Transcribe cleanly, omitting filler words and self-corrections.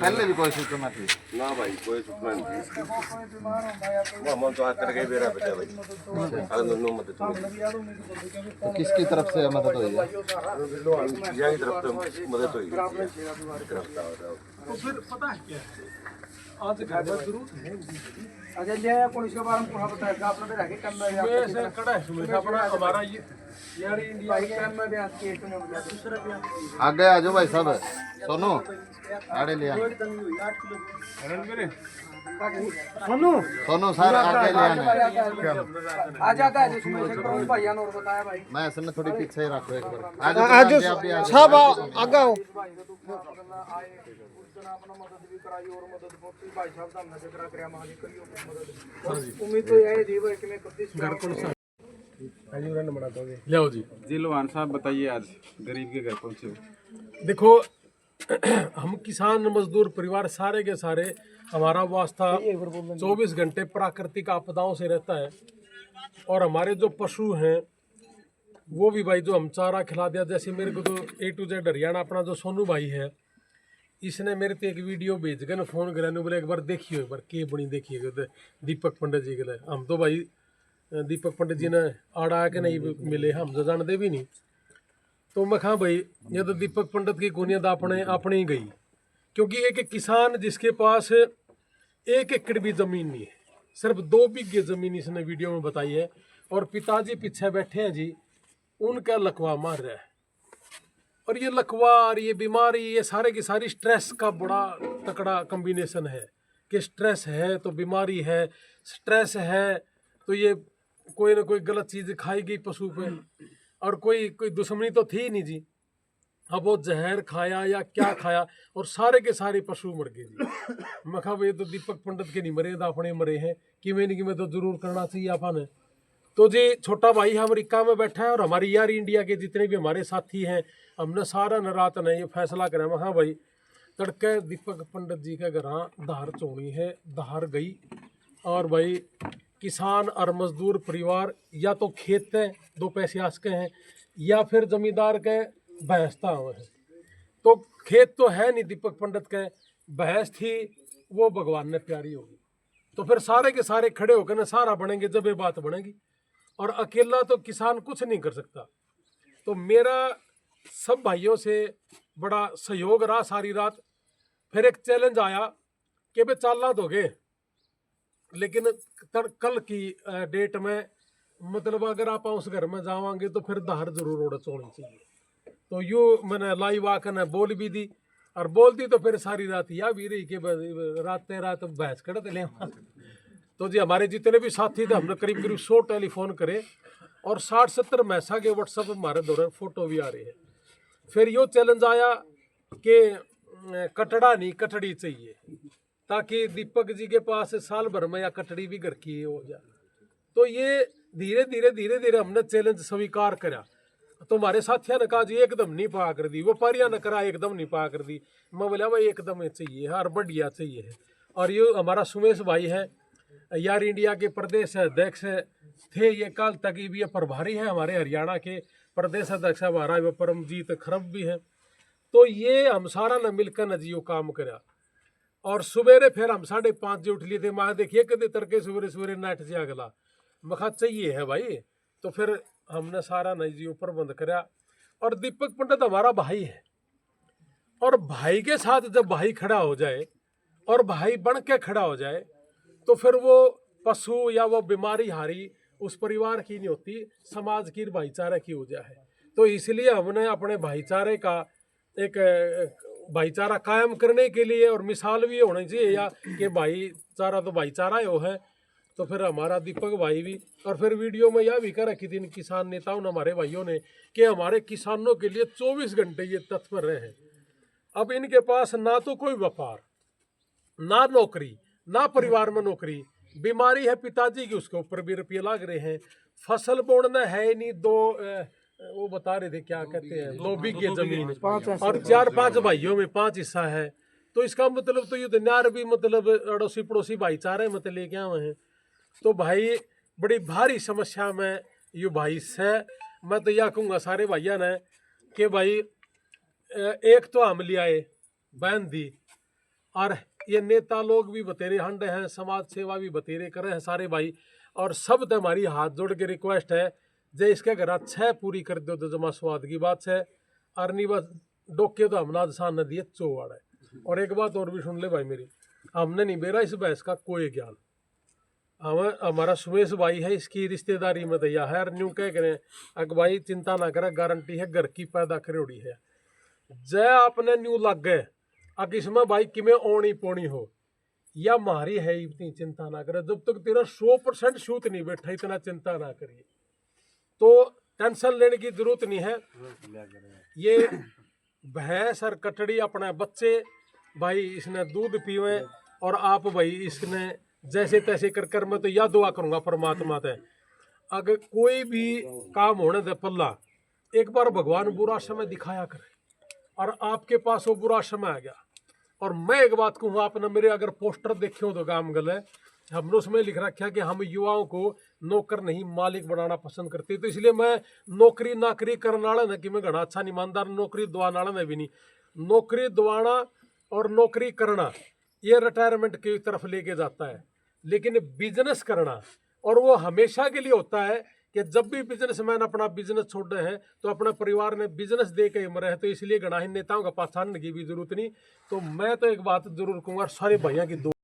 पहले भी कोई सूचना थी? ना भाई कोई सूचना नहीं थी। वो मन तो आकर के बेरा बेटा भाई अगर नो मदद मिली तो किसकी तरफ से मदद हुई है? यही तरफ से मदद हुई तो फिर पता है क्या है, आज घर में जरूर है अच्छा ले कौन इसके बारे में पूरा बताएगा आपने भी रखे कम में सुबह से कड़ा है, सुबह से अपना हमारा ये यार इंडिया के कम में बयान किए तूने मुझे दूसरा बयान आगे आ जाओ भाई साहब। सोनू आड़े लिया। सुनो सोनू सर आगे ले आना। आ जाता है जिसमें से कौन भैया ने और बताया भाई मैं इसमें थोड़ी पीछे ही रखो एक बार। आ जाओ सब आगे आओ अपना मदद भी कराई और मदद बहुत भाई साहब का हमने करा कर हमारी करियो मदद। उम्मीद तो यही थी भाई कि मैं कभी घर को ले जी। जी लोहान साहब बताइए, आज गरीब के घर पहुंचे हो। देखो हम किसान मजदूर परिवार सारे के सारे, हमारा वास्ता 24 घंटे प्राकृतिक आपदाओं से रहता है। और हमारे जो पशु हैं वो भी भाई जो हम चारा खिला दिया, जैसे मेरे को तो A to Z हरियाणा अपना जो सोनू भाई है, इसने मेरे को एक वीडियो भेज के ना फोन करा, बोले एक बार देखियो, एक बार के बनी देखिए दीपक पंडित जी के लिए। हम तो भाई दीपक पंडित जी ने आड़ा के नहीं मिले, हम तो जानते भी नहीं। तो मैं कहा भाई ये तो दीपक पंडित की कुनियत अपने ही गई, क्योंकि एक किसान जिसके पास 1 एकड़ भी ज़मीन नहीं है, सिर्फ 2 बीघे ज़मीन इसने वीडियो में बताई है। और पिताजी पीछे बैठे हैं जी, उनका लकवा मार रहा है। और ये लकवा और ये बीमारी, ये सारे की सारी स्ट्रेस का बड़ा तकड़ा कॉम्बिनेशन है कि स्ट्रेस है तो बीमारी है, स्ट्रेस है तो ये कोई ना कोई गलत चीज़ खाई गई पशु पे, और कोई दुश्मनी तो थी नहीं जी। अब वो जहर खाया या क्या खाया और सारे के सारे पशु मर गए जी। मैं कहा ये तो दीपक पंडित के नहीं मरे, तो अपने मरे हैं कि मैं तो जरूर करना चाहिए अपन। तो जी छोटा भाई अमेरिका में बैठा है और हमारी यार इंडिया के जितने भी हमारे साथी हैं, हमने सारा न रात ने ये फैसला करा। मैं हाँ भाई तड़के दीपक पंडित जी के घर धार चोनी है, धार गई। और भाई किसान और मजदूर परिवार या तो खेत है 2 पैसे आसके हैं, या फिर जमींदार के भैंसता हुए हैं। तो खेत तो है नहीं दीपक पंडित के, भैंस थी वो भगवान ने प्यारी होगी। तो फिर सारे के सारे खड़े होकर ना सारा बनेंगे जब ये बात बनेगी, और अकेला तो किसान कुछ नहीं कर सकता। तो मेरा सब भाइयों से बड़ा सहयोग रहा सारी रात। फिर एक चैलेंज आया कि भाई चाला दोगे, लेकिन कल की डेट में मतलब अगर आप उस घर में जावांगे तो फिर धार जरूर उड़च होनी चाहिए। तो यूँ मैंने लाइव आकर ने बोल भी दी, और बोल दी तो फिर सारी रात या भी रही कि रात भैंस कड़त ले। तो जी हमारे जितने भी साथी थे, हमने करीब 100 टेलीफोन करे और 60-70 मैसा के व्हाट्सएप हमारे दौरान फोटो भी आ रही है। फिर यो चैलेंज आया कि कटड़ा नहीं कटड़ी चाहिए, ताकि दीपक जी के पास साल भर में या कटड़ी भी घर की हो जाए। तो ये धीरे धीरे हमने चैलेंज स्वीकार करा। तो हमारे साथियों ने कहा जी एकदम नहीं पा कर दी, वो पारिया ने करा एकदम नहीं पा कर दी। मैं बोला भाई एकदम चाहिए और बढ़िया चाहिए है। और ये हमारा सुमेश भाई है, यार इंडिया के प्रदेश अध्यक्ष थे ये काल तक, भी प्रभारी है हमारे हरियाणा के प्रदेश अध्यक्ष हमारा वो परमजीत खरब भी है। तो ये हम सारा ने मिलकर नजियो काम करा। और सवेरे फिर हम 5:30 बजे उठ लिए थे। मैं देखिए कदे तड़के सवेरे नाइट से अगला मखा चाहिए है भाई। तो फिर हमने सारा नजियो प्रबंध करा। और दीपक पंडित हमारा भाई है, और भाई के साथ जब भाई खड़ा हो जाए और भाई बन के खड़ा हो जाए, तो फिर वो पशु या वो बीमारी हारी उस परिवार की नहीं होती, समाज की भाईचारे की हो जाए। तो इसलिए हमने अपने भाईचारे का एक भाईचारा कायम करने के लिए, और मिसाल भी होनी चाहिए या कि भाईचारा तो भाईचारा ही हो है। तो फिर हमारा दीपक भाई भी, और फिर वीडियो में यह भी कर रखी थी किसान नेताओं ने, हमारे भाइयों ने, कि हमारे किसानों के लिए 24 घंटे ये तत्पर रहे हैं। अब इनके पास ना तो कोई व्यापार, ना नौकरी, ना परिवार में नौकरी, बीमारी है पिताजी की, उसके ऊपर भी रुपये लग रहे हैं, फसल बोना है नहीं, 2 वो बता रहे थे क्या कहते हैं 2 बीघे जमीन, और 4-5 भाइयों में 5 हिस्सा है। तो इसका मतलब तो ये दुनिया भी मतलब अड़ोसी पड़ोसी भाईचारे मतलब लेके आए हैं। तो भाई बड़ी भारी समस्या में ये भाई से मैं तो यह कहूँगा सारे भैया ने कि भाई एक तो हम ले आए बहन दी, और ये नेता लोग भी बतेरे हंडे हैं, समाज सेवा भी बतेरे करे हैं सारे भाई। और सब तो हमारी हाथ जोड़ के रिक्वेस्ट है, जे इसके घर 6 पूरी कर दो तो जमा स्वाद की बात है। और नहीं बस डोके तो हमना दसान न दिए चोवाड़ है। और एक बात और भी सुन ले भाई मेरी, हमने नहीं बेरा इस बहस का कोई ज्ञान। हमारा सुमेश भाई है, इसकी रिश्तेदारी में दैया है। और न्यू कह करें अग भाई चिंता ना करे, गारंटी है घर की पैदा करोड़ी है। जय आपने न्यू लग गए अग इसमें भाई किमें ओनी पोनी हो या मारी है, इतनी चिंता ना करे। जब तक तेरा 100% शूत नहीं बैठा इतना चिंता ना करिए, तो टेंशन लेने की जरूरत नहीं है। ये भैंस और कटड़ी अपने बच्चे भाई इसने दूध पीवे, और आप भाई इसने जैसे तैसे कर कर मैं तो यह दुआ करूंगा परमात्मा से, अगर कोई भी काम होने दे पल्ला, एक बार भगवान बुरा समय दिखाया करे और आपके पास वो बुरा समय आ गया। और मैं एक बात कहूँगा, आपने मेरे अगर पोस्टर देखे हो तो काम गल है, हमने उसमें लिख रखा है कि हम युवाओं को नौकर नहीं मालिक बनाना पसंद करते। तो इसलिए मैं नौकरी नाकरी करने वाला ना कि मैं घना अच्छा ईमानदार नौकरी दिवाने वाला ना भी नहीं। नौकरी दिवाना और नौकरी करना ये रिटायरमेंट की तरफ लेके जाता है, लेकिन बिजनेस करना और वो हमेशा के लिए होता है कि जब भी बिजनेसमैन अपना बिजनेस छोड़ रहे हैं तो अपने परिवार ने बिजनेस दे के मरे हैं। तो इसलिए गणाही नेताओं का पहचानने की भी जरूरत नहीं। तो मैं तो एक बात जरूर कहूँगा सारे भाइयों की